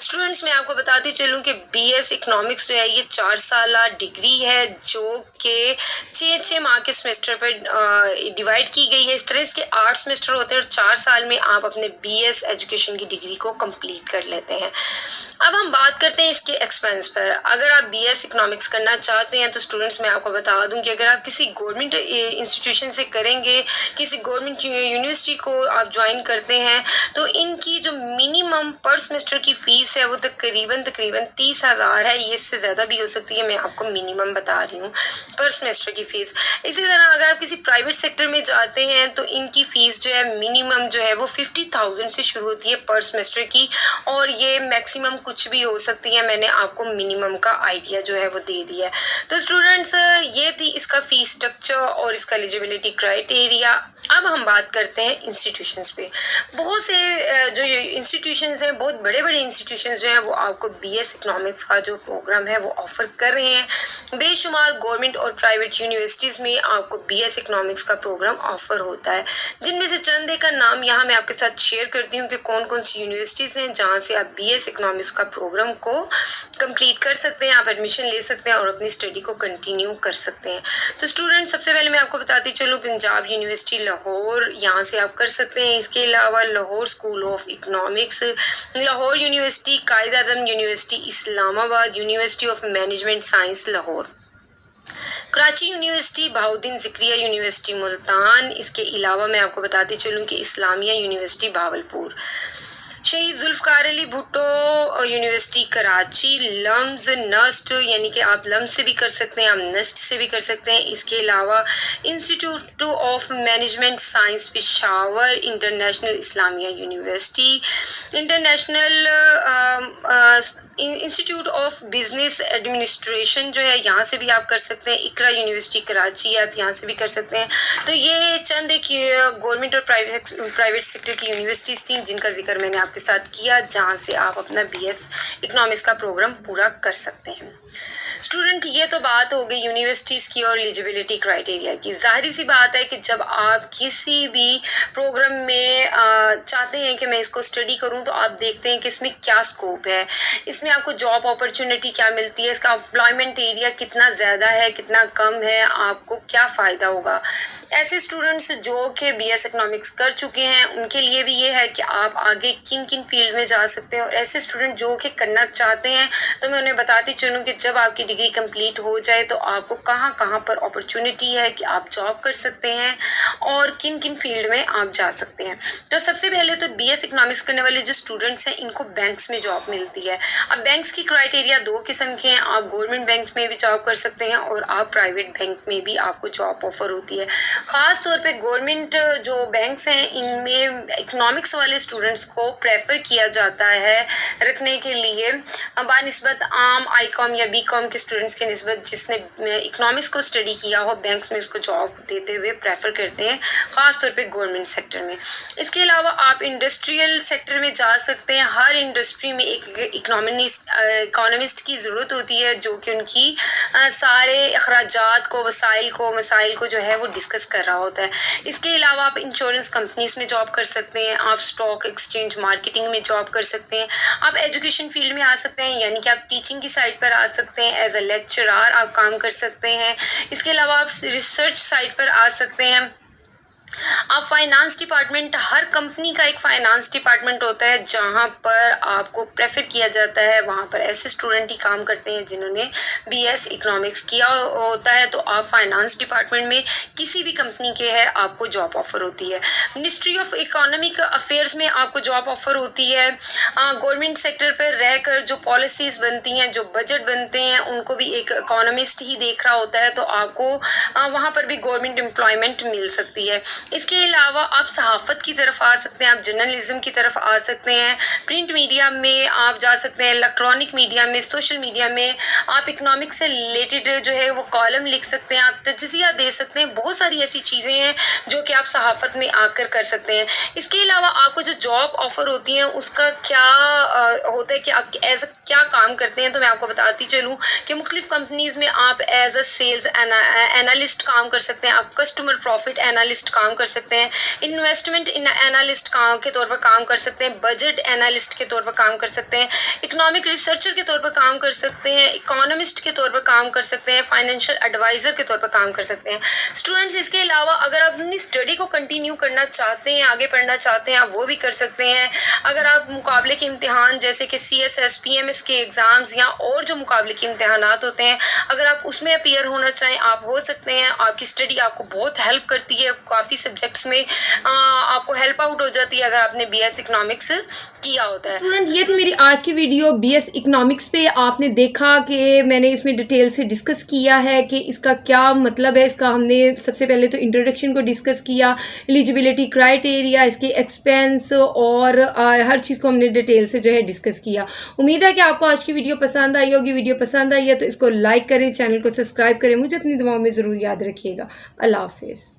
Students میں آپ کو بتاتی چلوں کہ BS اکنامکس جو ہے یہ 4 سالہ ڈگری ہے جو کہ 6 ماہ کے سمیسٹر پر ڈیوائڈ کی گئی ہے. اس طرح اس کے 8 سمیسٹر ہوتے ہیں اور 4 سال میں آپ اپنے BS ایجوکیشن کی ڈگری کو کمپلیٹ کر لیتے ہیں. اب ہم بات کرتے ہیں اس کے ایکسپینس پر. اگر آپ BS اکنامکس کرنا چاہتے ہیں تو اسٹوڈنٹس میں آپ کو بتا دوں کہ اگر آپ کسی گورنمنٹ انسٹیٹیوشن سے کریں گے, کسی گورنمنٹ یونیورسٹی کو آپ جوائن کرتے ہیں, تو ان کی جو منیمم پر سمیسٹر کی فیس ہے وہ تقریباً 30,000 ہے. یہ اس سے زیادہ بھی ہو سکتی ہے, میں آپ کو منیمم بتا رہی ہوں پر سمیسٹر کی فیس. اسی طرح اگر آپ کسی پرائیویٹ سیکٹر میں جاتے ہیں تو ان کی فیس جو ہے منیمم جو ہے وہ 50,000 سے شروع ہوتی ہے پر سمیسٹر کی, اور یہ میکسیمم کچھ بھی ہو سکتی ہے. میں نے آپ کو منیمم کا آئیڈیا جو ہے وہ دے دیا ہے. تو اسٹوڈنٹس یہ تھی اس کا فیس اسٹرکچر اور اس کا ایلیجیبلٹی کرائٹیریا. اب ہم بات کرتے ہیں انسٹیٹیوشنز پہ. بہت سے جو انسٹیٹیوشنز ہیں, بہت بڑے بڑے انسٹیٹیوشنز جو ہیں وہ آپ کو BS اکنامکس کا جو پروگرام ہے وہ آفر کر رہے ہیں. بے شمار گورنمنٹ اور پرائیویٹ یونیورسٹیز میں آپ کو BS اکنامکس کا پروگرام آفر ہوتا ہے, جن میں سے چند ایک کا نام یہاں میں آپ کے ساتھ شیئر کرتی ہوں کہ کون کون سی یونیورسٹیز ہیں جہاں سے آپ BS اکنامکس کا پروگرام کو کمپلیٹ کر سکتے ہیں, آپ ایڈمیشن لے سکتے ہیں اور اپنی اسٹڈی کو کنٹینیو کر سکتے ہیں. تو اسٹوڈنٹ سب سے پہلے میں آپ کو بتاتی چلوں پنجاب یونیورسٹی لاہور, یہاں سے آپ کر سکتے ہیں. اس کے علاوہ Lahore school of economics, Lahore university, Quaid Azam university Islamabad, university of management science Lahore, Karachi university, Bahauddin Zakariya university Multan. اس کے علاوہ میں آپ کو بتاتی چلوں کہ اسلامیہ یونیورسٹی بہاولپور, شہید ذوالفقار علی بھٹو یونیورسٹی کراچی, لمز نسٹ یعنی کہ آپ لمز سے بھی کر سکتے ہیں, آپ نسٹ سے بھی کر سکتے ہیں. اس کے علاوہ institute of management science Peshawar, international Islamia university, international institute of business administration جو ہے یہاں سے بھی آپ کر سکتے ہیں. اقرا یونیورسٹی کراچی, آپ یہاں سے بھی کر سکتے ہیں. تو یہ چند ایک گورنمنٹ اور پرائیویٹ سیکٹر کی یونیورسٹیز تھیں جن کا ذکر میں نے آپ کے ساتھ کیا, جہاں سے آپ اپنا BS اکنامکس کا پروگرام پورا کر سکتے ہیں. اسٹوڈنٹ یہ تو بات ہو گئی یونیورسٹیز کی اور ایلیجیبلٹی کرائٹیریا کی. ظاہری سی بات ہے کہ جب آپ کسی بھی پروگرام میں چاہتے ہیں کہ میں اس کو اسٹڈی کروں تو آپ دیکھتے ہیں کہ اس میں کیا اسکوپ ہے, اس میں آپ کو جاب اپرچونٹی کیا ملتی ہے, اس کا امپلائمنٹ ایریا کتنا زیادہ ہے کتنا کم ہے, آپ کو کیا فائدہ ہوگا. ایسے اسٹوڈنٹس جو کہ BS اکنامکس کر چکے ہیں ان کے لیے بھی یہ ہے کہ آپ آگے کن کن فیلڈ میں جا سکتے ہیں, اور ایسے اسٹوڈنٹ جو کہ کرنا چاہتے ہیں تو میں انہیں بتاتی چلوں کہ جب آپ کی ڈگری کمپلیٹ ہو جائے تو آپ کو کہاں کہاں پر اپرچونٹی ہے کہ آپ جاب کر سکتے ہیں اور کن کن فیلڈ میں آپ جا سکتے ہیں. تو سب سے پہلے تو BS اکنامکس کرنے والے جو اسٹوڈنٹس ہیں ان کو بینکس میں جاب ملتی ہے. اب بینکس کی کرائٹیریا 2 قسم کے ہیں, آپ گورنمنٹ بینک میں بھی جاب کر سکتے ہیں اور آپ پرائیویٹ بینک میں بھی آپ کو جاب آفر ہوتی ہے. خاص طور پہ گورنمنٹ جو بینکس ہیں ان میں اکنامکس والے اسٹوڈنٹس کو پریفر کیا جاتا ہے رکھنے کے لیے بنسبت عام ICOM یا BCOM کے اسٹوڈنٹس کے نسبت جس نے اکنامکس کو اسٹڈی کیا ہو. بینکس میں اس کو جاب دیتے ہوئے پریفر کرتے ہیں خاص طور پہ گورنمنٹ سیکٹر میں. اس کے علاوہ آپ انڈسٹریل سیکٹر میں جا سکتے ہیں. ہر انڈسٹری میں ایک اکانومسٹ کی ضرورت ہوتی ہے جو کہ ان کی سارے اخراجات کو مسائل کو جو ہے وہ ڈسکس کر رہا ہوتا ہے. اس کے علاوہ آپ انشورنس کمپنیز میں جاب کر سکتے ہیں, آپ اسٹاک ایکسچینج مارکیٹنگ میں جاب کر سکتے ہیں, آپ ایجوکیشن فیلڈ میں آ سکتے ہیں یعنی کہ آپ ٹیچنگ کی سائٹ پر آ سکتے ہیں, ایز اے لیکچرار آپ کام کر سکتے ہیں. اس کے علاوہ آپ ریسرچ سائٹ پر آ سکتے ہیں. آپ فائنانس ڈپارٹمنٹ, ہر کمپنی کا ایک فائنانس ڈپارٹمنٹ ہوتا ہے جہاں پر آپ کو پریفر کیا جاتا ہے, وہاں پر ایسے اسٹوڈنٹ ہی کام کرتے ہیں جنہوں نے BS اکنامکس کیا ہوتا ہے. تو آپ فائنانس ڈپارٹمنٹ میں کسی بھی کمپنی کے ہے آپ کو جاب آفر ہوتی ہے. منسٹری آف اکنامک افیئرس میں آپ کو جاب آفر ہوتی ہے. گورنمنٹ سیکٹر پر رہ کر جو پالیسیز بنتی ہیں, جو بجٹ بنتے ہیں, ان کو بھی ایک اکانومسٹ ہی دیکھ رہا ہوتا ہے, تو آپ کو وہاں پر بھی گورنمنٹ امپلائمنٹ مل سکتی ہے. اس کے علاوہ آپ صحافت کی طرف آ سکتے ہیں, آپ جرنلزم کی طرف آ سکتے ہیں, پرنٹ میڈیا میں آپ جا سکتے ہیں, الیکٹرانک میڈیا میں, سوشل میڈیا میں آپ اکنامکس سے ریلیٹڈ جو ہے وہ کالم لکھ سکتے ہیں, آپ تجزیہ دے سکتے ہیں. بہت ساری ایسی چیزیں ہیں جو کہ آپ صحافت میں آ کر سکتے ہیں. اس کے علاوہ آپ کو جو جاب آفر ہوتی ہیں اس کا کیا ہوتا ہے کہ آپ ایز کیا کام کرتے ہیں, تو میں آپ کو بتاتی چلوں کہ مختلف کمپنیز میں آپ ایز اے سیلز انالسٹ کام کر سکتے ہیں, آپ کسٹمر پروفٹ انالسٹ کام کام کر سکتے ہیں، انویسٹمنٹ انالسٹ کے طور پر کام کر سکتے ہیں، بجٹ انالسٹ کے طور پر کام کر سکتے ہیں، اکنامک ریسرچر کے طور پر کام کر سکتے ہیں، اکانومسٹ کے طور پر کام کر سکتے ہیں، فائنینشیل ایڈوائزر کے طور پر کام کر سکتے ہیں۔ اسٹوڈنٹس اس کے علاوہ اگر آپ اپنی اسٹڈی کو کنٹینیو کرنا چاہتے ہیں، آگے پڑھنا چاہتے ہیں، آپ وہ بھی کر سکتے ہیں۔ اگر آپ مقابلے کے امتحان جیسے کہ CSS PMS کے ایگزامز یا اور جو مقابلے کے امتحانات ہوتے ہیں، اگر آپ اس میں اپیئر ہونا چاہیں آپ ہو سکتے ہیں۔ آپ کی اسٹڈی آپ کو بہت ہیلپ کرتی ہے، کافی سبجیکٹس میں آپ کو ہیلپ آؤٹ ہو جاتی ہے اگر آپ نے BS اکنامکس کیا ہوتا ہے۔ اسٹوڈنٹ یہ تھی میری آج کی ویڈیو BS اکنامکس پہ۔ آپ نے دیکھا کہ میں نے اس میں ڈیٹیل سے ڈسکس کیا ہے کہ اس کا کیا مطلب ہے۔ اس کا ہم نے سب سے پہلے تو انٹروڈکشن کو ڈسکس کیا، ایلیجیبلٹی کرائٹیریا، اس کے ایکسپینس اور ہر چیز کو ہم نے ڈیٹیل سے جو ہے ڈسکس کیا۔ امید ہے کہ آپ کو آج کی ویڈیو پسند آئی ہوگی۔ ویڈیو پسند آئی ہے تو اس کو لائک کریں، چینل کو سبسکرائب کریں، مجھے اپنی دعاؤں میں ضرور یاد رکھیے گا۔ اللہ حافظ۔